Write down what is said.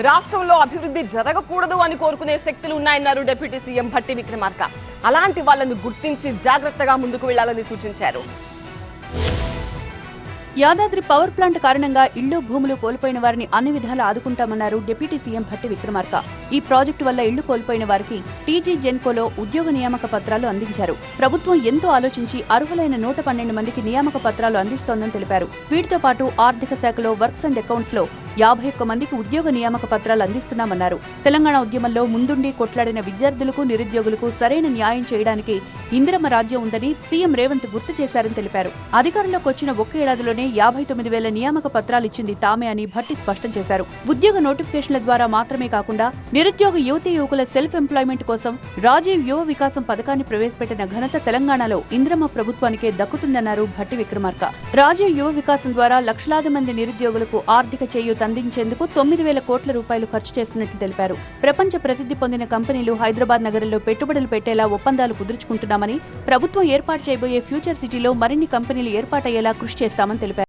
రాష్ట్రంలో అభివృద్ధి జరగకూడదు అని కోరుకునే శక్తులు ఉన్నాయన్నారు డిప్యూటీ సీఎం భట్టి విక్రమార్క. అలాంటి వాళ్లను గుర్తించి జాగ్రత్తగా ముందుకు వెళ్లాలని సూచించారు. యాదాద్రి పవర్ ప్లాంట్ కారణంగా ఇళ్లు భూములు కోల్పోయిన వారిని అన్ని విధాలా ఆదుకుంటామన్నారు డిప్యూటీ సీఎం భట్టి విక్రమార్క. ఈ ప్రాజెక్టు వల్ల ఇళ్లు కోల్పోయిన వారికి టీజీ జెన్కోలో ఉద్యోగ నియామక పత్రాలు అందించారు. ప్రభుత్వం ఎంతో ఆలోచించి అర్హులైన 112 మందికి నియామక పత్రాలు అందిస్తోందని తెలిపారు. వీటితో పాటు ఆర్థిక శాఖలో వర్క్స్ అండ్ అకౌంట్స్ లో 51 మందికి ఉద్యోగ నియామక పత్రాలు అందిస్తున్నామన్నారు. తెలంగాణ ఉద్యమంలో ముందుండి కొట్లాడిన విద్యార్థులకు నిరుద్యోగులకు సరైన న్యాయం చేయడానికి ఇందిరమ్మ రాజ్యం ఉందని సీఎం రేవంత్ గుర్తు చేశారని తెలిపారు. అధికారంలోకి వచ్చిన ఒక్క ఏడాదిలోనే 59,000 నియామక పత్రాలు ఇచ్చింది తామే అని భట్టి స్పష్టం చేశారు. ఉద్యోగ నోటిఫికేషన్ల ద్వారా మాత్రమే కాకుండా నిరుద్యోగ యువతీ యువకుల సెల్ఫ్ ఎంప్లాయ్మెంట్ కోసం రాజీవ్ యువ వికాసం పథకాన్ని ప్రవేశపెట్టిన ఘనత తెలంగాణలో ఇందిరమ్మ ప్రభుత్వానికే దక్కుతుందన్నారు భట్టి విక్రమార్క. రాజీవ్ యువ వికాసం ద్వారా లక్షలాది మంది నిరుద్యోగులకు ఆర్థిక చేయూత అందించేందుకు 9,000 కోట్ల రూపాయలు ఖర్చు చేస్తున్నట్లు తెలిపారు. ప్రపంచ ప్రసిద్ధి పొందిన కంపెనీలు హైదరాబాద్ నగరంలో పెట్టుబడులు పెట్టేలా ఒప్పందాలు కుదుర్చుకుంటున్నామని, ప్రభుత్వం ఏర్పాటు చేయబోయే ఫ్యూచర్ సిటీలో మరిన్ని కంపెనీలు ఏర్పాటయ్యేలా కృషి చేస్తామని తెలిపారు.